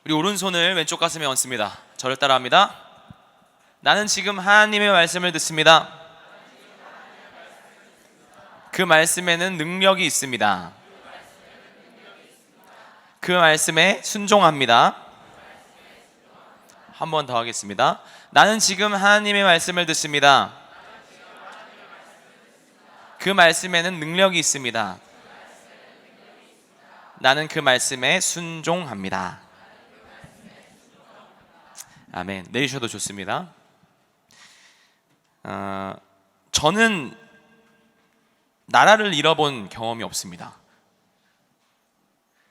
우리 오른손을 왼쪽 가슴에 얹습니다. 저를 따라합니다. 나는 지금 하나님의 말씀을 듣습니다. 그 말씀에는 능력이 있습니다. 그 말씀에 순종합니다. 한 번 더 하겠습니다. 나는 지금 하나님의 말씀을 듣습니다. 그 말씀에는 능력이 있습니다. 나는 그 말씀에 순종합니다. 아멘. 내리셔도 좋습니다. 저는 나라를 잃어본 경험이 없습니다.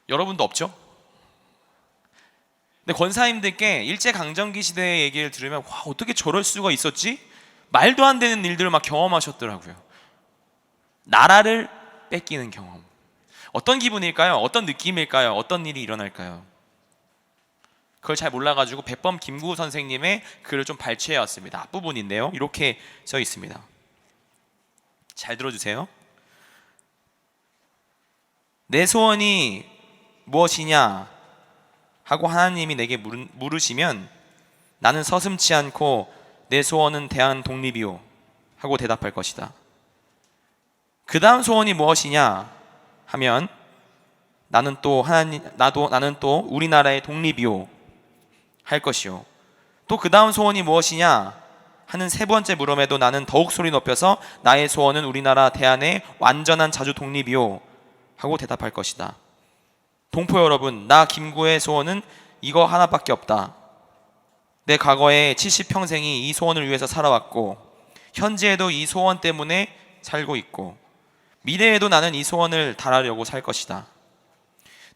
여러분도 없죠? 근데 권사님들께 일제강점기 시대의 얘기를 들으면 와, 어떻게 저럴 수가 있었지? 말도 안 되는 일들을 막 경험하셨더라고요. 나라를 뺏기는 경험. 어떤 기분일까요? 어떤 느낌일까요? 어떤 일이 일어날까요? 그걸 잘 몰라가지고 백범 김구 선생님의 글을 좀 발췌해 왔습니다. 앞부분인데요, 이렇게 써 있습니다. 잘 들어주세요. 내 소원이 무엇이냐 하고 하나님이 내게 물으시면 나는 서슴지 않고 내 소원은 대한 독립이요 하고 대답할 것이다. 그 다음 소원이 무엇이냐 하면 나는 또 우리나라의 독립이요 할 것이요. 또 그 다음 소원이 무엇이냐 하는 세 번째 물음에도 나는 더욱 소리 높여서 나의 소원은 우리나라 대한의 완전한 자주 독립이요 하고 대답할 것이다. 동포 여러분, 나 김구의 소원은 이거 하나밖에 없다. 내 과거에 70평생이 이 소원을 위해서 살아왔고 현재에도 이 소원 때문에 살고 있고 미래에도 나는 이 소원을 달하려고 살 것이다.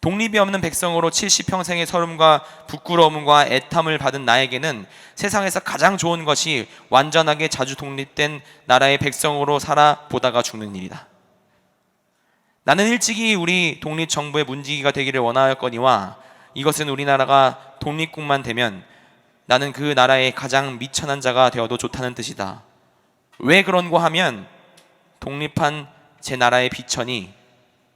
독립이 없는 백성으로 70평생의 서름과 부끄러움과 애탐을 받은 나에게는 세상에서 가장 좋은 것이 완전하게 자주 독립된 나라의 백성으로 살아보다가 죽는 일이다. 나는 일찍이 우리 독립정부의 문지기가 되기를 원하였거니와 이것은 우리나라가 독립국만 되면 나는 그 나라의 가장 미천한 자가 되어도 좋다는 뜻이다. 왜 그런고 하면 독립한 제 나라의 비천이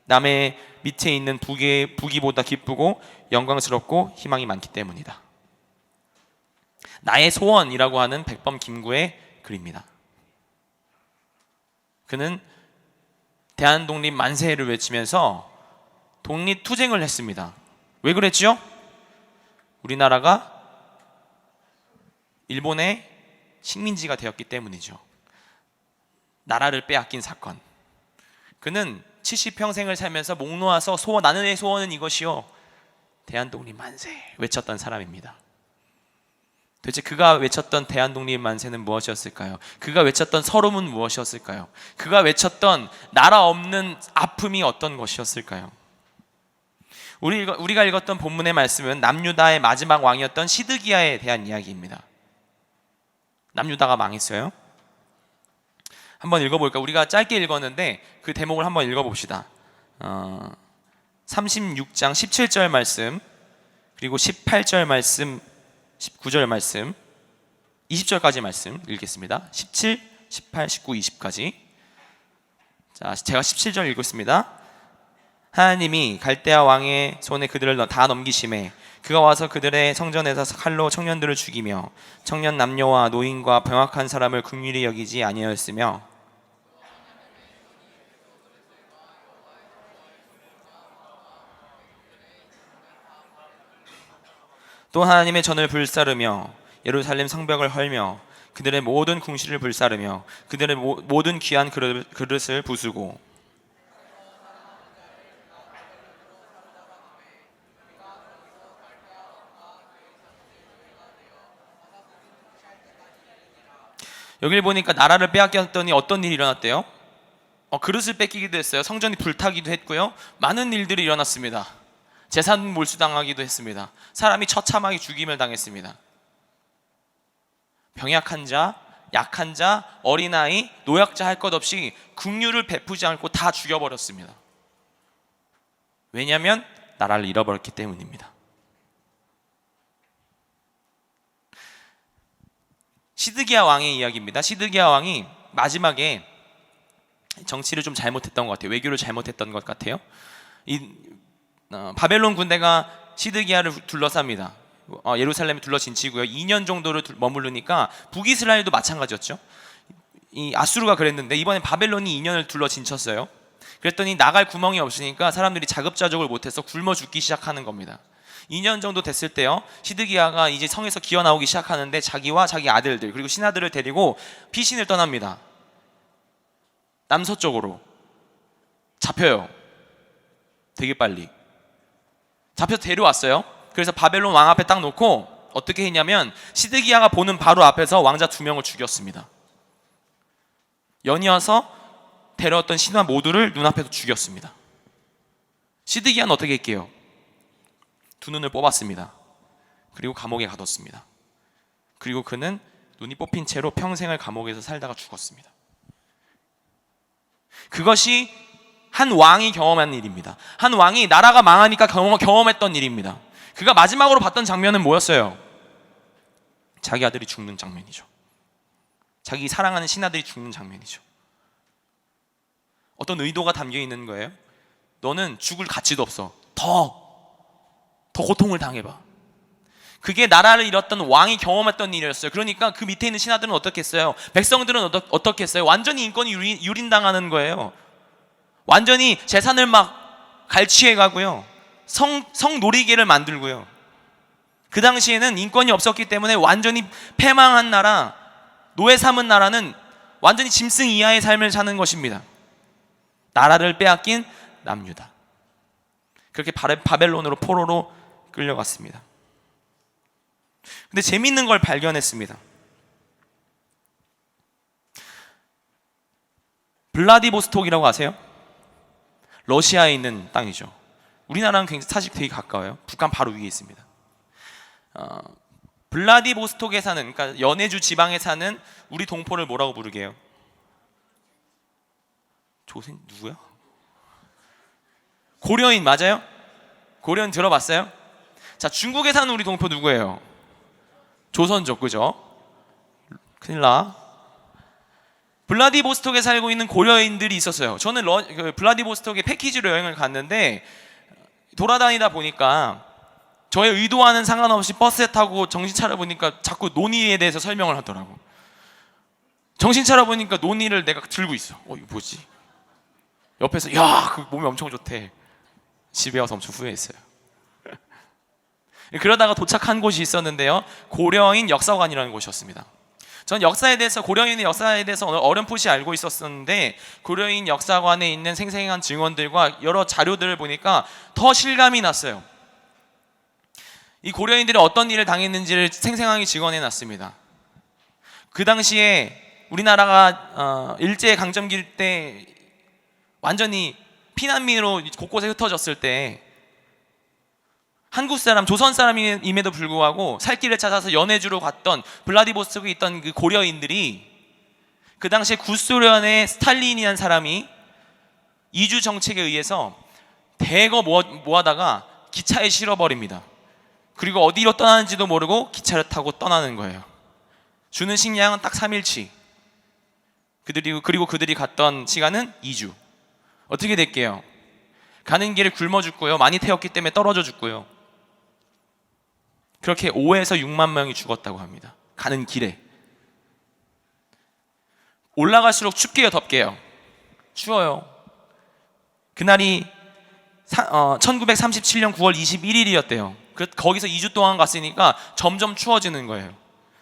남의 밑에 있는 부기보다 기쁘고 영광스럽고 희망이 많기 때문이다. 나의 소원이라고 하는 백범 김구의 글입니다. 그는 대한독립 만세를 외치면서 독립투쟁을 했습니다. 왜 그랬죠? 우리나라가 일본의 식민지가 되었기 때문이죠. 나라를 빼앗긴 사건. 그는 70평생을 살면서 목 놓아서 나는 내 소원은 이것이요 대한독립 만세 외쳤던 사람입니다. 도대체 그가 외쳤던 대한독립 만세는 무엇이었을까요? 그가 외쳤던 서름은 무엇이었을까요? 그가 외쳤던 나라 없는 아픔이 어떤 것이었을까요? 우리가 읽었던 본문의 말씀은 남유다의 마지막 왕이었던 시드기야에 대한 이야기입니다. 남유다가 망했어요. 한번 읽어볼까요? 우리가 짧게 읽었는데 그 대목을 한번 읽어봅시다. 36장 17절 말씀, 그리고 18절 말씀, 19절 말씀, 20절까지 말씀 읽겠습니다. 17, 18, 19, 20까지. 자, 제가 17절 읽겠습니다. 하나님이 갈대아 왕의 손에 그들을 다 넘기심에 그가 와서 그들의 성전에서 칼로 청년들을 죽이며 청년 남녀와 노인과 병약한 사람을 긍휼히 여기지 아니하였으며 또 하나님의 전을 불사르며 예루살렘 성벽을 헐며 그들의 모든 궁실을 불사르며 그들의 모든 귀한 그릇을 부수고 여기를 보니까 나라를 빼앗겼더니 어떤 일이 일어났대요? 그릇을 뺏기기도 했어요. 성전이 불타기도 했고요. 많은 일들이 일어났습니다. 재산 몰수당하기도 했습니다. 사람이 처참하게 죽임을 당했습니다. 병약한 자, 약한 자, 어린아이, 노약자 할 것 없이 긍휼을 베푸지 않고 다 죽여버렸습니다. 왜냐하면 나라를 잃어버렸기 때문입니다. 시드기야 왕의 이야기입니다. 시드기야 왕이 마지막에 정치를 좀 잘못했던 것 같아요. 외교를 잘못했던 것 같아요. 바벨론 군대가 시드기야를 둘러쌉니다. 예루살렘에 둘러진치고요. 2년 정도를 머무르니까 북이스라엘도 마찬가지였죠. 이 아수르가 그랬는데 이번에 바벨론이 2년을 둘러진쳤어요. 그랬더니 나갈 구멍이 없으니까 사람들이 자급자족을 못해서 굶어 죽기 시작하는 겁니다. 2년 정도 됐을 때요, 시드기야가 이제 성에서 기어 나오기 시작하는데 자기와 자기 아들들 그리고 신하들을 데리고 피신을 떠납니다. 남서쪽으로 잡혀요. 되게 빨리 잡혀서 데려왔어요. 그래서 바벨론 왕 앞에 딱 놓고 어떻게 했냐면 시드기야가 보는 바로 앞에서 왕자 2명을 죽였습니다. 연이어서 데려왔던 신하 모두를 눈앞에서 죽였습니다. 시드기야는 어떻게 했게요? 두 눈을 뽑았습니다. 그리고 감옥에 가뒀습니다. 그리고 그는 눈이 뽑힌 채로 평생을 감옥에서 살다가 죽었습니다. 그것이 한 왕이 경험한 일입니다. 한 왕이 나라가 망하니까 경험했던 일입니다. 그가 마지막으로 봤던 장면은 뭐였어요? 자기 아들이 죽는 장면이죠. 자기 사랑하는 신하들이 죽는 장면이죠. 어떤 의도가 담겨 있는 거예요. 너는 죽을 가치도 없어. 더 고통을 당해봐. 그게 나라를 잃었던 왕이 경험했던 일이었어요. 그러니까 그 밑에 있는 신하들은 어떻게 했어요? 백성들은 어떻게 했어요? 완전히 인권이 유린당하는 거예요. 완전히 재산을 막 갈취해 가고요, 성놀이개를 만들고요. 그 당시에는 인권이 없었기 때문에 완전히 패망한 나라, 노예 삼은 나라는 완전히 짐승 이하의 삶을 사는 것입니다. 나라를 빼앗긴 남유다. 그렇게 바벨론으로 포로로 끌려갔습니다. 근데 재미있는 걸 발견했습니다. 블라디보스톡이라고 아세요? 러시아에 있는 땅이죠. 우리나라는 사실 되게 가까워요. 북한 바로 위에 있습니다. 블라디보스톡에 사는, 그러니까 연해주 지방에 사는 우리 동포를 뭐라고 부르게요? 누구야? 고려인 맞아요? 고려인 들어봤어요? 자, 중국에 사는 우리 동포 누구예요? 조선족, 그죠? 큰일 나. 블라디보스톡에 살고 있는 고려인들이 있었어요. 저는 블라디보스톡에 패키지로 여행을 갔는데 돌아다니다 보니까 저의 의도와는 상관없이 버스에 타고 정신 차려보니까 자꾸 논의에 대해서 설명을 하더라고. 정신 차려보니까 논의를 내가 들고 있어. 이거 뭐지? 옆에서 야, 그 몸이 엄청 좋대. 집에 와서 엄청 후회했어요. 그러다가 도착한 곳이 있었는데요, 고려인 역사관이라는 곳이었습니다. 전 고려인의 역사에 대해서 어렴풋이 알고 있었는데 고려인 역사관에 있는 생생한 증언들과 여러 자료들을 보니까 더 실감이 났어요. 이 고려인들이 어떤 일을 당했는지를 생생하게 증언해 놨습니다. 그 당시에 우리나라가 일제강점기 때 완전히 피난민으로 곳곳에 흩어졌을 때 한국 사람, 조선 사람임에도 불구하고 살 길을 찾아서 연해주로 갔던 블라디보스톡에 있던 그 고려인들이 그 당시에 구소련의 스탈린이라는 사람이 이주 정책에 의해서 대거 모아다가 기차에 실어버립니다. 그리고 어디로 떠나는지도 모르고 기차를 타고 떠나는 거예요. 주는 식량은 딱 3일치. 그리고 그들이 갔던 시간은 2주. 어떻게 될게요? 가는 길에 굶어 죽고요, 많이 태웠기 때문에 떨어져 죽고요. 그렇게 5에서 6만 명이 죽었다고 합니다. 가는 길에. 올라갈수록 춥게요, 덥게요? 추워요. 그날이 1937년 9월 21일이었대요. 거기서 2주 동안 갔으니까 점점 추워지는 거예요.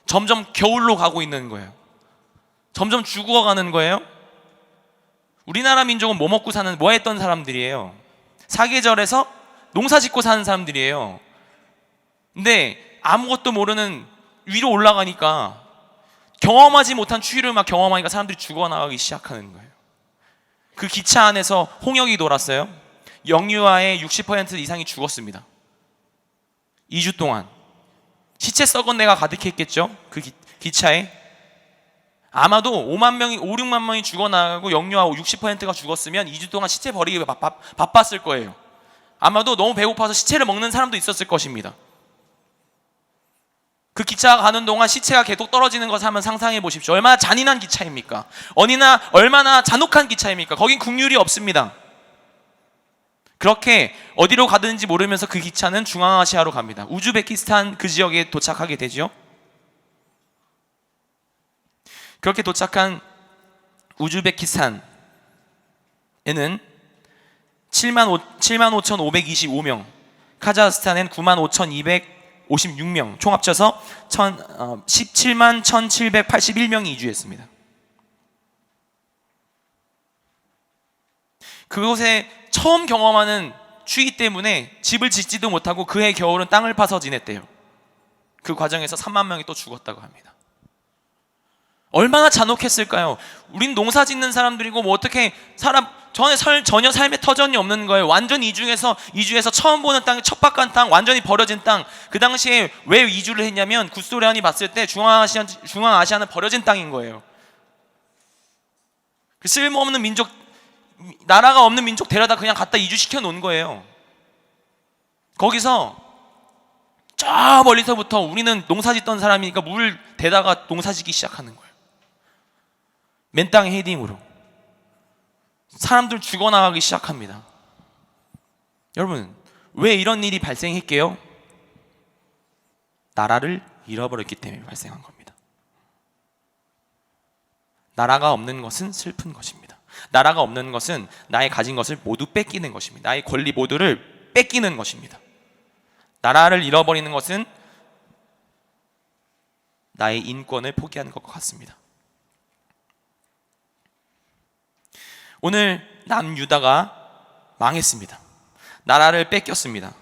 점점 겨울로 가고 있는 거예요. 점점 죽어가는 거예요. 우리나라 민족은 뭐 먹고 사는, 뭐 했던 사람들이에요? 사계절에서 농사 짓고 사는 사람들이에요. 근데 아무것도 모르는 위로 올라가니까 경험하지 못한 추위를 막 경험하니까 사람들이 죽어나가기 시작하는 거예요. 그 기차 안에서 홍역이 돌았어요. 영유아의 60% 이상이 죽었습니다. 2주 동안 시체 썩은 내가 가득했겠죠. 그 기차에 아마도 6만 명이 죽어나가고 영유아 60%가 죽었으면 2주 동안 시체 버리기 바빴을 거예요. 아마도 너무 배고파서 시체를 먹는 사람도 있었을 것입니다. 그 기차가 가는 동안 시체가 계속 떨어지는 것을 한번 상상해 보십시오. 얼마나 잔인한 기차입니까? 얼마나 잔혹한 기차입니까? 거긴 국률이 없습니다. 그렇게 어디로 가든지 모르면서 그 기차는 중앙아시아로 갑니다. 우즈베키스탄 그 지역에 도착하게 되죠. 그렇게 도착한 우즈베키스탄에는 75,525명, 카자흐스탄엔 95,256명, 총 합쳐서 17만 1,781명이 이주했습니다. 그곳에 처음 경험하는 추위 때문에 집을 짓지도 못하고 그해 겨울은 땅을 파서 지냈대요. 그 과정에서 3만 명이 또 죽었다고 합니다. 얼마나 잔혹했을까요? 우린 농사 짓는 사람들이고 뭐 어떻게 전혀 삶의 터전이 없는 거예요. 완전 이주해서 처음 보는 땅이 척박한 땅, 완전히 버려진 땅. 그 당시에 왜 이주를 했냐면 구소련이 봤을 때 중앙아시아는 버려진 땅인 거예요. 그 쓸모없는 민족, 나라가 없는 민족 데려다 그냥 갖다 이주시켜 놓은 거예요. 거기서 저 멀리서부터 우리는 농사 짓던 사람이니까 물 대다가 농사 짓기 시작하는 거예요. 맨 땅에 헤딩으로 사람들 죽어나가기 시작합니다. 여러분, 왜 이런 일이 발생했게요? 나라를 잃어버렸기 때문에 발생한 겁니다. 나라가 없는 것은 슬픈 것입니다. 나라가 없는 것은 나의 가진 것을 모두 뺏기는 것입니다. 나의 권리 모두를 뺏기는 것입니다. 나라를 잃어버리는 것은 나의 인권을 포기하는 것과 같습니다. 오늘 남유다가 망했습니다. 나라를 뺏겼습니다.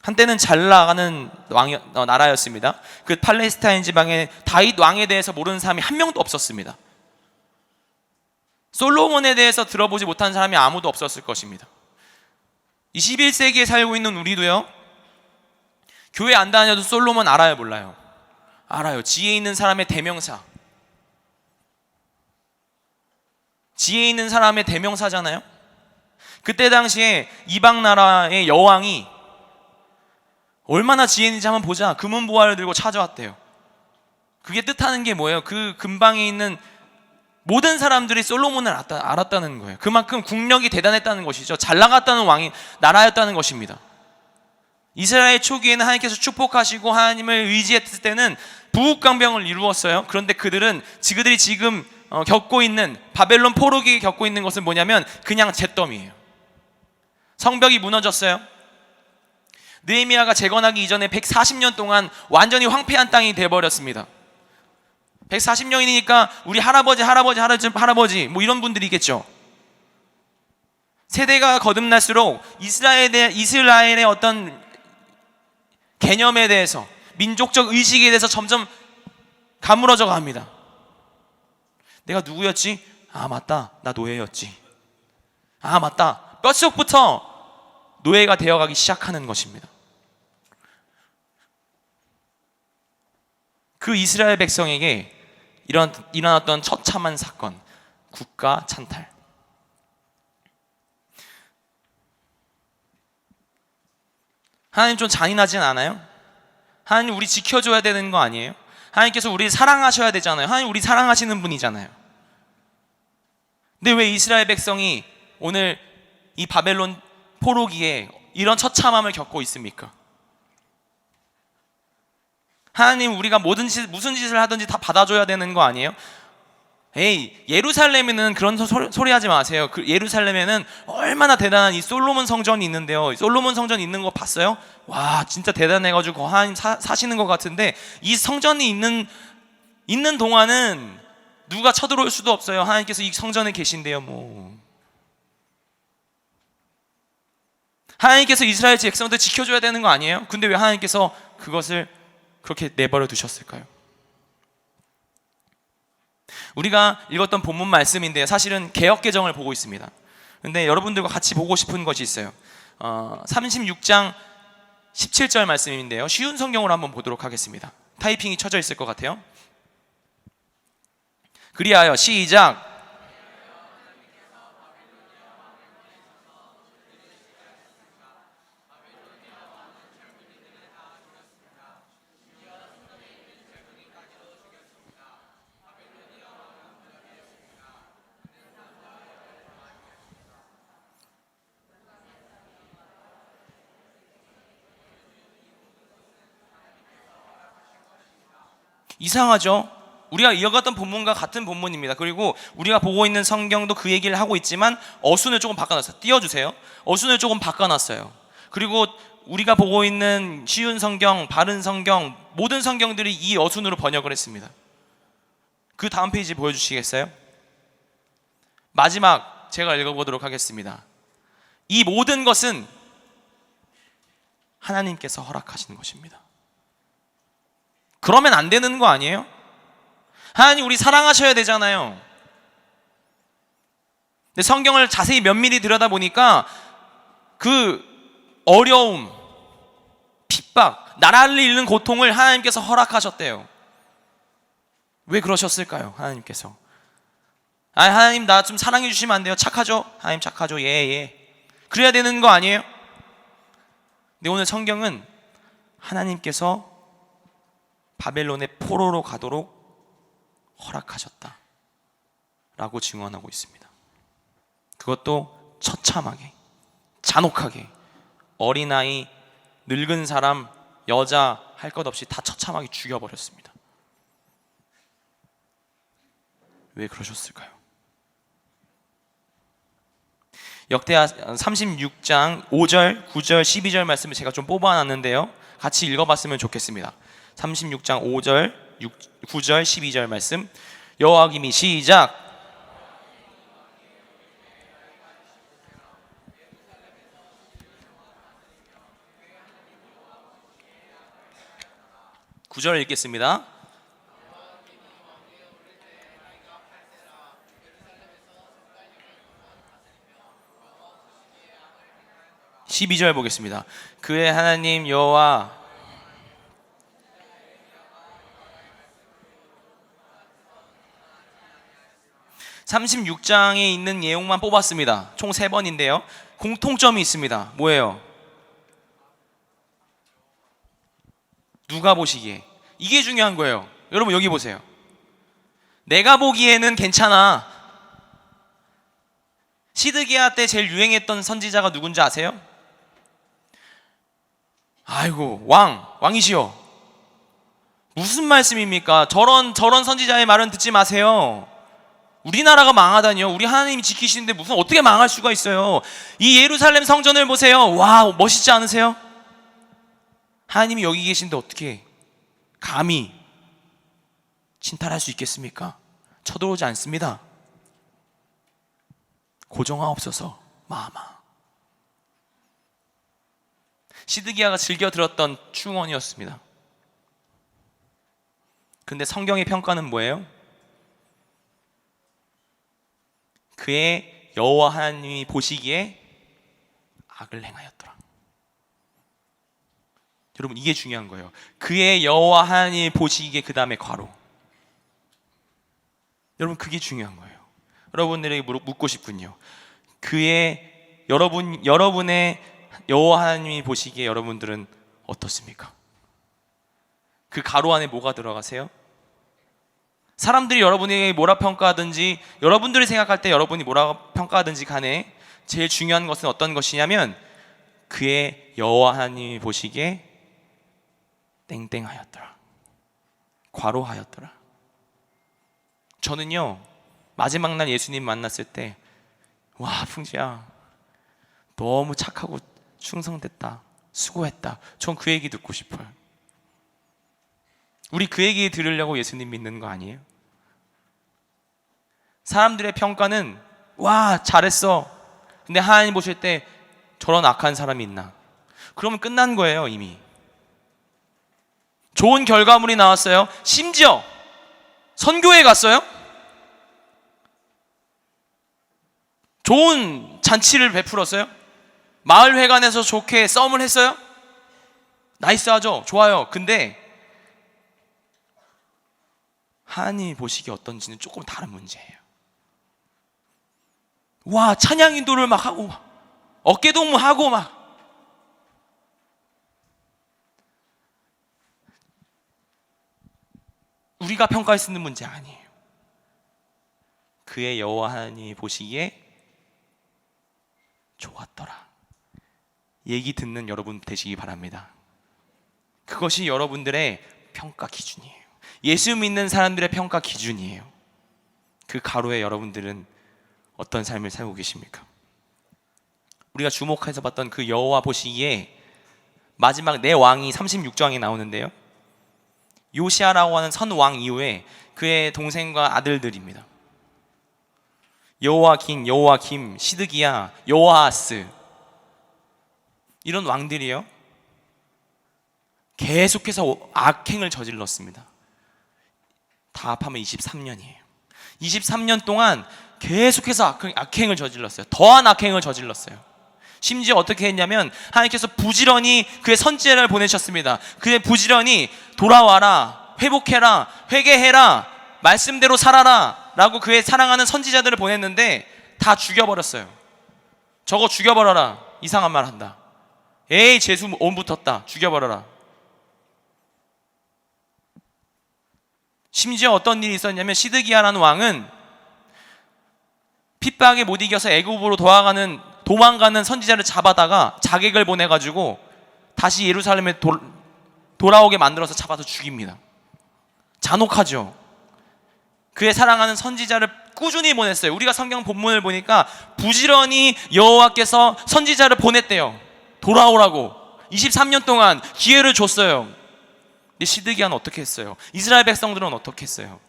한때는 잘 나가는 나라였습니다. 그 팔레스타인 지방에 다윗 왕에 대해서 모르는 사람이 한 명도 없었습니다. 솔로몬에 대해서 들어보지 못한 사람이 아무도 없었을 것입니다. 21세기에 살고 있는 우리도요, 교회 안 다녀도 솔로몬 알아요, 몰라요? 알아요. 지혜 있는 사람의 대명사. 지혜 있는 사람의 대명사잖아요. 그때 당시에 이방 나라의 여왕이 얼마나 지혜 있는지 한번 보자. 금은보화를 들고 찾아왔대요. 그게 뜻하는 게 뭐예요? 그 근방에 있는 모든 사람들이 솔로몬을 알았다는 거예요. 그만큼 국력이 대단했다는 것이죠. 잘 나갔다는 왕이 나라였다는 것입니다. 이스라엘 초기에는 하나님께서 축복하시고 하나님을 의지했을 때는 부국강병을 이루었어요. 그런데 그들이 지금 겪고 있는 바벨론 포로기 겪고 있는 것은 뭐냐면 그냥 잿더미예요. 성벽이 무너졌어요. 느헤미야가 재건하기 이전에 140년 동안 완전히 황폐한 땅이 돼버렸습니다. 140년이니까 우리 할아버지 뭐 이런 분들이 있겠죠. 세대가 거듭날수록 이스라엘의 어떤 개념에 대해서, 민족적 의식에 대해서 점점 가물어져 갑니다. 내가 누구였지? 아 맞다, 나 노예였지. 아 맞다, 뼛속부터 노예가 되어가기 시작하는 것입니다. 그 이스라엘 백성에게 일어났던 처참한 사건, 국가 찬탈. 하나님 좀 잔인하진 않아요? 하나님 우리 지켜줘야 되는 거 아니에요? 하나님께서 우리 사랑하셔야 되잖아요. 하나님 우리 사랑하시는 분이잖아요. 근데 왜 이스라엘 백성이 오늘 이 바벨론 포로기에 이런 처참함을 겪고 있습니까? 하나님 우리가 무슨 짓을 하든지 다 받아줘야 되는 거 아니에요? 에이, 예루살렘에는 그런 소리 하지 마세요. 예루살렘에는 얼마나 대단한 이 솔로몬 성전이 있는데요. 솔로몬 성전 있는 거 봤어요? 와, 진짜 대단해가지고 하나님 사시는 것 같은데 이 성전이 있는 동안은 누가 쳐들어올 수도 없어요. 하나님께서 이 성전에 계신데요. 뭐 하나님께서 이스라엘 백성들 지켜줘야 되는 거 아니에요? 근데 왜 하나님께서 그것을 그렇게 내버려 두셨을까요? 우리가 읽었던 본문 말씀인데요, 사실은 개역개정을 보고 있습니다. 근데 여러분들과 같이 보고 싶은 것이 있어요. 36장 17절 말씀인데요, 쉬운 성경으로 한번 보도록 하겠습니다. 타이핑이 쳐져 있을 것 같아요. 그리하여 시작. 이상하죠? 우리가 이어갔던 본문과 같은 본문입니다. 그리고 우리가 보고 있는 성경도 그 얘기를 하고 있지만 어순을 조금 바꿔놨어요. 띄워주세요. 어순을 조금 바꿔놨어요. 그리고 우리가 보고 있는 쉬운 성경, 바른 성경, 모든 성경들이 이 어순으로 번역을 했습니다. 그 다음 페이지 보여주시겠어요? 마지막 제가 읽어보도록 하겠습니다. 이 모든 것은 하나님께서 허락하시는 것입니다. 그러면 안 되는 거 아니에요? 하나님 우리 사랑하셔야 되잖아요. 근데 성경을 자세히 면밀히 들여다보니까 그 어려움, 핍박, 나라를 잃는 고통을 하나님께서 허락하셨대요. 왜 그러셨을까요? 하나님께서 하나님 나 좀 사랑해 주시면 안 돼요? 착하죠? 하나님 착하죠? 예. 그래야 되는 거 아니에요? 근데 오늘 성경은 하나님께서 바벨론의 포로로 가도록 허락하셨다 라고 증언하고 있습니다. 그것도 처참하게, 잔혹하게, 어린아이, 늙은 사람, 여자 할 것 없이 다 처참하게 죽여버렸습니다. 왜 그러셨을까요? 역대하 36장 5절, 9절, 12절 말씀을 제가 좀 뽑아놨는데요, 같이 읽어봤으면 좋겠습니다. 36장 5절, 9절, 12절 말씀, 여호와김이 시작. 구절 읽겠습니다. 십이 절 보겠습니다. 그의 하나님 여호와 36장에 있는 내용만 뽑았습니다. 총 3번인데요 공통점이 있습니다. 뭐예요? 누가 보시기에, 이게 중요한 거예요. 여러분 여기 보세요. 내가 보기에는 괜찮아. 시드기야 때 제일 유행했던 선지자가 누군지 아세요? 아이고 왕이시여, 무슨 말씀입니까? 저런 선지자의 말은 듣지 마세요. 우리나라가 망하다니요? 우리 하나님이 지키시는데 무슨 어떻게 망할 수가 있어요? 이 예루살렘 성전을 보세요. 와, 멋있지 않으세요? 하나님이 여기 계신데 어떻게 감히 침탈할 수 있겠습니까? 쳐들어오지 않습니다. 고정하옵소서 마마. 시드기야가 즐겨 들었던 충언이었습니다. 근데 성경의 평가는 뭐예요? 그의 여호와 하나님이 보시기에 악을 행하였더라. 여러분 이게 중요한 거예요. 그의 여호와 하나님이 보시기에, 그 다음에 괄호. 여러분 그게 중요한 거예요. 여러분들에게 묻고 싶군요. 여러분의 여호와 하나님이 보시기에 여러분들은 어떻습니까? 그 가로 안에 뭐가 들어가세요? 사람들이 여러분에게 뭐라 평가하든지, 여러분들이 생각할 때 여러분이 뭐라 평가하든지 간에 제일 중요한 것은 어떤 것이냐면 그의 여호와 하나님이 보시기에 땡땡하였더라, 과로하였더라. 저는요 마지막 날 예수님 만났을 때, 와 풍지야 너무 착하고 충성됐다, 수고했다, 전 그 얘기 듣고 싶어요. 우리 그 얘기 들으려고 예수님 믿는 거 아니에요? 사람들의 평가는 와 잘했어, 근데 하나님 보실 때 저런 악한 사람이 있나? 그러면 끝난 거예요. 이미 좋은 결과물이 나왔어요. 심지어 선교회 갔어요. 좋은 잔치를 베풀었어요. 마을회관에서 좋게 썸을 했어요. 나이스하죠? 좋아요. 근데 하나님이 보시기에 어떤지는 조금 다른 문제예요. 와 찬양 인도를 막 하고 어깨동무하고 막, 우리가 평가할 수 있는 문제 아니에요. 그의 여호와 하나님이 보시기에 좋았더라. 얘기 듣는 여러분 되시기 바랍니다. 그것이 여러분들의 평가 기준이에요. 예수 믿는 사람들의 평가 기준이에요. 그 가로에 여러분들은 어떤 삶을 살고 계십니까? 우리가 주목해서 봤던 그 여호와 보시기에 마지막 네 왕이 36장에 나오는데요, 요시아라고 하는 선 왕 이후에 그의 동생과 아들들입니다. 여호와김, 시드기야, 여호아하스, 이런 왕들이요 계속해서 악행을 저질렀습니다. 다 합하면 23년이에요 23년 동안 계속해서 악행을 저질렀어요. 더한 악행을 저질렀어요. 심지어 어떻게 했냐면 하나님께서 부지런히 그의 선지자를 보내셨습니다. 그의 부지런히 돌아와라, 회복해라, 회개해라, 말씀대로 살아라 라고 그의 사랑하는 선지자들을 보냈는데 다 죽여버렸어요. 저거 죽여버려라. 이상한 말 한다. 에이 재수 온 붙었다. 죽여버려라. 심지어 어떤 일이 있었냐면 시드기야라는 왕은 핍박에 못 이겨서 애굽으로 도망가는 선지자를 잡아다가 자객을 보내가지고 다시 예루살렘에 돌아오게 만들어서 잡아서 죽입니다. 잔혹하죠. 그의 사랑하는 선지자를 꾸준히 보냈어요. 우리가 성경 본문을 보니까 부지런히 여호와께서 선지자를 보냈대요. 돌아오라고 23년 동안 기회를 줬어요. 근데 시드기야는 어떻게 했어요? 이스라엘 백성들은 어떻게 했어요?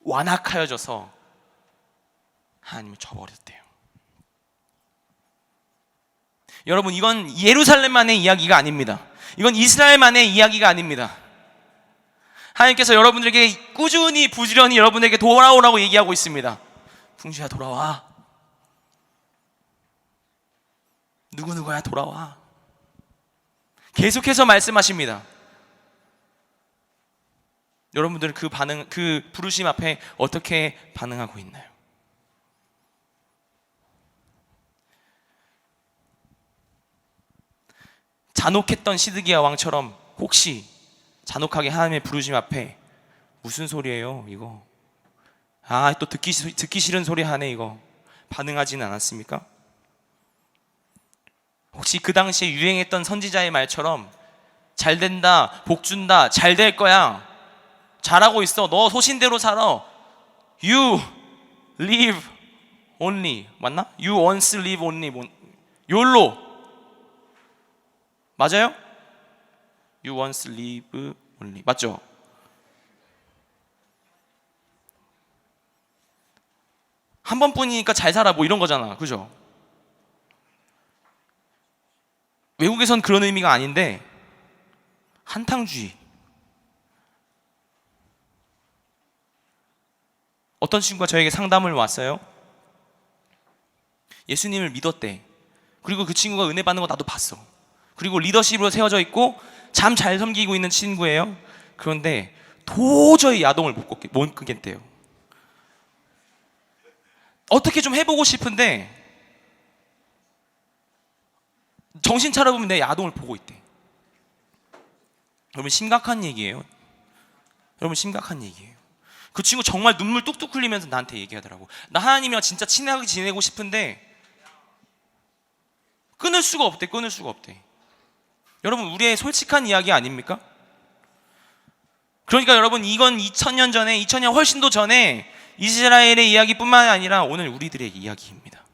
완악하여져서 하나님을 저버렸대요. 여러분, 이건 예루살렘만의 이야기가 아닙니다. 이건 이스라엘만의 이야기가 아닙니다. 하나님께서 여러분들에게 꾸준히 부지런히 여러분에게 돌아오라고 얘기하고 있습니다. 풍주야 돌아와. 누구누구야 돌아와. 계속해서 말씀하십니다. 여러분들은 그 부르심 앞에 어떻게 반응하고 있나요? 잔혹했던 시드기야 왕처럼 혹시 잔혹하게 하나님의 부르심 앞에 무슨 소리예요 이거, 또 듣기 싫은 소리 하네 이거, 반응하지는 않았습니까? 혹시 그 당시에 유행했던 선지자의 말처럼 잘 된다, 복 준다, 잘 될 거야, 잘하고 있어, 너 소신대로 살아, You live only, 맞나? You once live only, YOLO 맞아요? You once live only 맞죠? 한 번뿐이니까 잘 살아 뭐 이런 거잖아, 그죠? 외국에선 그런 의미가 아닌데 한탕주의. 어떤 친구가 저에게 상담을 왔어요. 예수님을 믿었대. 그리고 그 친구가 은혜 받는 거 나도 봤어. 그리고 리더십으로 세워져 있고 참 잘 섬기고 있는 친구예요. 그런데 도저히 야동을 못 끄겠대요. 어떻게 좀 해보고 싶은데 정신 차려보면 내 야동을 보고 있대. 여러분 심각한 얘기예요. 여러분 심각한 얘기예요. 그 친구 정말 눈물 뚝뚝 흘리면서 나한테 얘기하더라고. 나 하나님이랑 진짜 친하게 지내고 싶은데 끊을 수가 없대. 여러분 우리의 솔직한 이야기 아닙니까? 그러니까 여러분 이건 2000년 전에, 2000년 훨씬 더 전에 이스라엘의 이야기뿐만 아니라 오늘 우리들의 이야기입니다.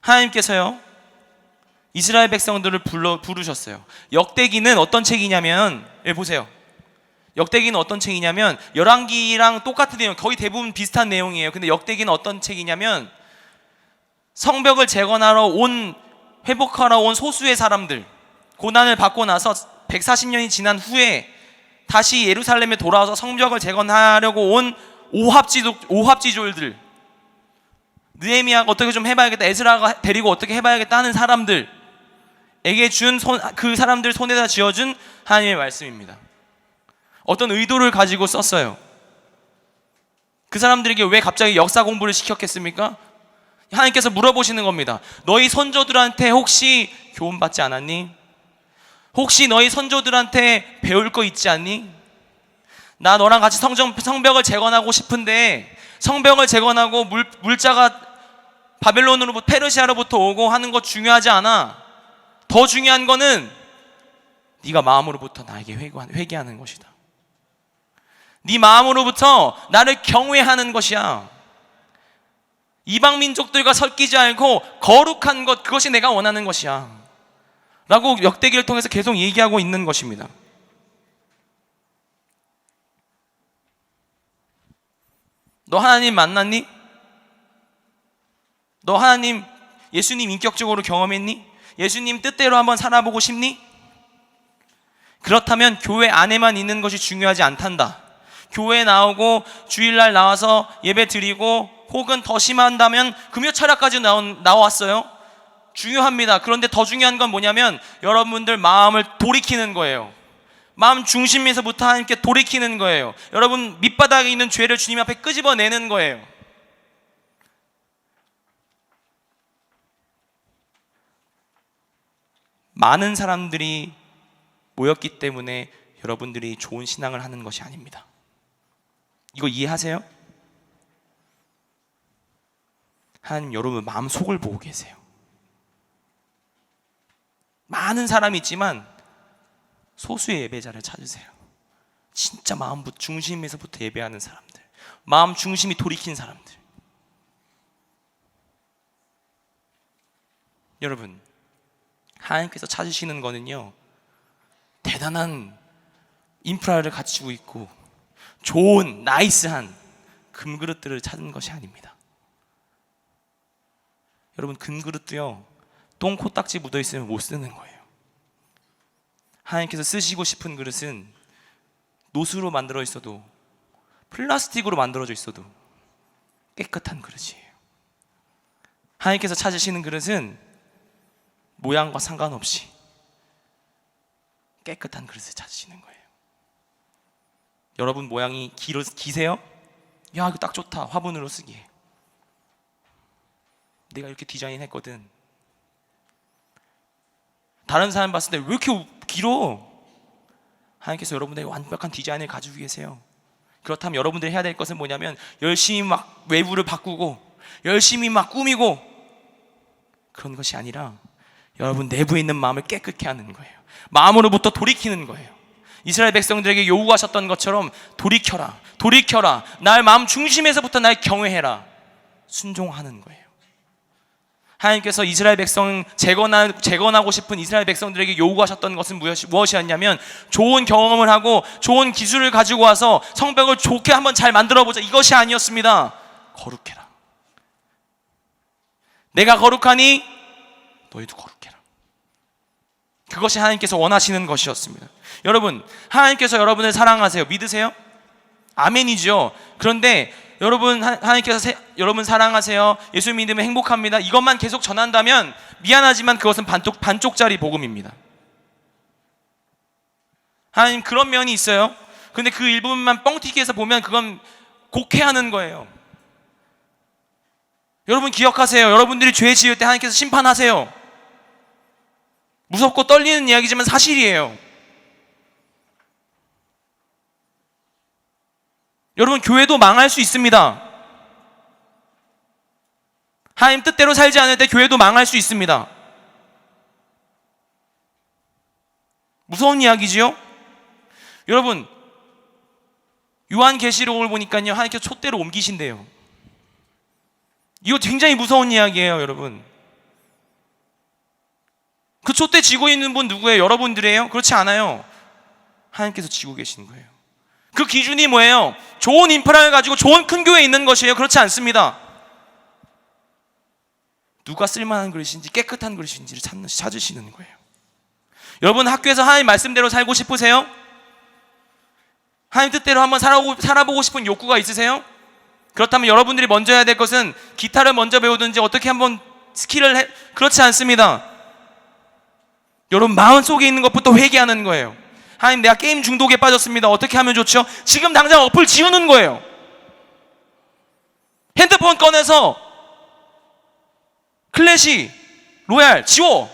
하나님께서요 이스라엘 백성들을 부르셨어요. 역대기는 어떤 책이냐면, 보세요. 역대기는 어떤 책이냐면 열왕기랑 똑같은 내용, 거의 대부분 비슷한 내용이에요. 근데 역대기는 어떤 책이냐면 성벽을 회복하러 온 소수의 사람들, 고난을 받고 나서 140년이 지난 후에 다시 예루살렘에 돌아와서 성벽을 재건하려고 온 오합지졸들, 느헤미야가 어떻게 좀 해봐야겠다, 에스라가 데리고 어떻게 해봐야겠다 하는 사람들에게 그 사람들 손에다 쥐어준 하나님의 말씀입니다. 어떤 의도를 가지고 썼어요. 그 사람들에게 왜 갑자기 역사 공부를 시켰겠습니까? 하나님께서 물어보시는 겁니다. 너희 선조들한테 혹시 교훈받지 않았니? 혹시 너희 선조들한테 배울 거 있지 않니? 나 너랑 같이 성벽을 재건하고 싶은데 성벽을 재건하고 물자가 바벨론으로부터, 페르시아로부터 오고 하는 거 중요하지 않아. 더 중요한 거는 네가 마음으로부터 나에게 회개하는 것이다. 네 마음으로부터 나를 경외하는 것이야. 이방 민족들과 섞이지 않고 거룩한 것, 그것이 내가 원하는 것이야 라고 역대기를 통해서 계속 얘기하고 있는 것입니다. 너 하나님 만났니? 너 하나님, 예수님 인격적으로 경험했니? 예수님 뜻대로 한번 살아보고 싶니? 그렇다면 교회 안에만 있는 것이 중요하지 않단다. 교회 나오고 주일날 나와서 예배 드리고 혹은 더 심한다면 금요 철학까지 나왔어요. 중요합니다. 그런데 더 중요한 건 뭐냐면 여러분들 마음을 돌이키는 거예요. 마음 중심에서부터 하나님께 돌이키는 거예요. 여러분 밑바닥에 있는 죄를 주님 앞에 끄집어내는 거예요. 많은 사람들이 모였기 때문에 여러분들이 좋은 신앙을 하는 것이 아닙니다. 이거 이해하세요? 하나님 여러분 마음 속을 보고 계세요. 많은 사람이 있지만 소수의 예배자를 찾으세요. 진짜 마음 중심에서부터 예배하는 사람들, 마음 중심이 돌이킨 사람들. 여러분, 하나님께서 찾으시는 거는요, 대단한 인프라를 갖추고 있고 좋은 나이스한 금그릇들을 찾는 것이 아닙니다. 여러분, 금그릇도요 똥 코딱지 묻어있으면 못 쓰는 거예요. 하나님께서 쓰시고 싶은 그릇은 노수로 만들어 있어도 플라스틱으로 만들어져 있어도 깨끗한 그릇이에요. 하나님께서 찾으시는 그릇은 모양과 상관없이 깨끗한 그릇을 찾으시는 거예요. 여러분 모양이 기세요? 야 이거 딱 좋다, 화분으로 쓰기에. 내가 이렇게 디자인했거든. 다른 사람 봤을 때 왜 이렇게 길어? 하나님께서 여러분에게 완벽한 디자인을 가지고 계세요. 그렇다면 여러분들이 해야 될 것은 뭐냐면 열심히 막 외부를 바꾸고 열심히 막 꾸미고 그런 것이 아니라 여러분 내부에 있는 마음을 깨끗게 하는 거예요. 마음으로부터 돌이키는 거예요. 이스라엘 백성들에게 요구하셨던 것처럼 돌이켜라, 돌이켜라, 날 마음 중심에서부터 날 경외해라, 순종하는 거예요. 하나님께서 이스라엘 백성 재건하고 싶은 이스라엘 백성들에게 요구하셨던 것은 무엇이었냐면 좋은 경험을 하고 좋은 기술을 가지고 와서 성벽을 좋게 한번 잘 만들어보자, 이것이 아니었습니다. 거룩해라. 내가 거룩하니 너희도 거룩해라. 그것이 하나님께서 원하시는 것이었습니다. 여러분, 하나님께서 여러분을 사랑하세요. 믿으세요? 아멘이죠. 그런데 여러분, 하나님께서 여러분 사랑하세요, 예수 믿으면 행복합니다, 이것만 계속 전한다면 미안하지만 그것은 반쪽짜리 복음입니다. 하나님 그런 면이 있어요. 근데 그 일부분만 뻥튀기 해서 보면 그건 곡해하는 거예요. 여러분 기억하세요. 여러분들이 죄 지을 때 하나님께서 심판하세요. 무섭고 떨리는 이야기지만 사실이에요. 여러분 교회도 망할 수 있습니다. 하나님 뜻대로 살지 않을 때 교회도 망할 수 있습니다. 무서운 이야기지요? 여러분 요한계시록을 보니까요 하나님께서 촛대로 옮기신대요. 이거 굉장히 무서운 이야기예요. 여러분 그 촛대 쥐고 있는 분 누구예요? 여러분들이에요? 그렇지 않아요. 하나님께서 쥐고 계시는 거예요. 그 기준이 뭐예요? 좋은 인프라를 가지고 좋은 큰 교회에 있는 것이에요? 그렇지 않습니다. 누가 쓸만한 그릇인지 깨끗한 그릇인지를 찾으시는 거예요. 여러분 학교에서 하나님 말씀대로 살고 싶으세요? 하나님 뜻대로 한번 살아보고 싶은 욕구가 있으세요? 그렇다면 여러분들이 먼저 해야 될 것은 기타를 먼저 배우든지 어떻게 한번 그렇지 않습니다. 여러분 마음속에 있는 것부터 회개하는 거예요. 하나님 내가 게임 중독에 빠졌습니다. 어떻게 하면 좋죠? 지금 당장 어플 지우는 거예요. 핸드폰 꺼내서 클래시, 로얄 지워.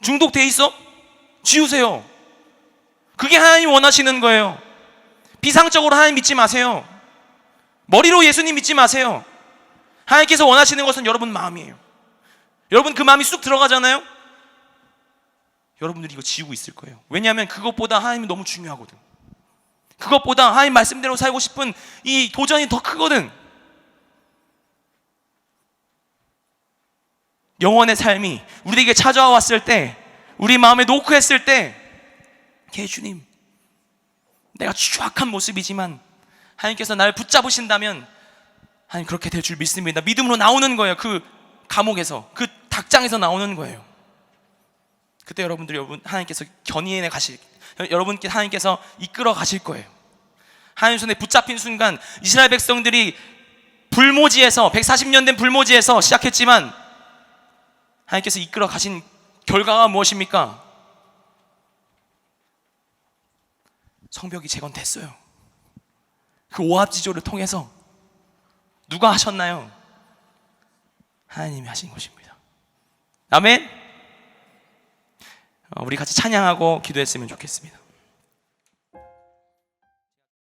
중독돼 있어? 지우세요. 그게 하나님 원하시는 거예요. 비상적으로 하나님 믿지 마세요. 머리로 예수님 믿지 마세요. 하나님께서 원하시는 것은 여러분 마음이에요. 여러분 그 마음이 쑥 들어가잖아요. 여러분들이 이거 지우고 있을 거예요. 왜냐하면 그것보다 하나님이 너무 중요하거든. 그것보다 하나님 말씀대로 살고 싶은 이 도전이 더 크거든. 영원의 삶이 우리에게 찾아와 왔을 때, 우리 마음에 노크했을 때, 주님, 내가 추악한 모습이지만 하나님께서 나를 붙잡으신다면 하나님 그렇게 될 줄 믿습니다. 믿음으로 나오는 거예요. 그 감옥에서, 그 닭장에서 나오는 거예요. 그때 하나님께서 견인해 가실, 여러분께 하나님께서 이끌어 가실 거예요. 하나님 손에 붙잡힌 순간 이스라엘 백성들이 불모지에서 140년 된 불모지에서 시작했지만 하나님께서 이끌어 가신 결과가 무엇입니까? 성벽이 재건됐어요. 그 오합지조를 통해서 누가 하셨나요? 하나님이 하신 것입니다. 아멘. 우리 같이 찬양하고 기도했으면 좋겠습니다.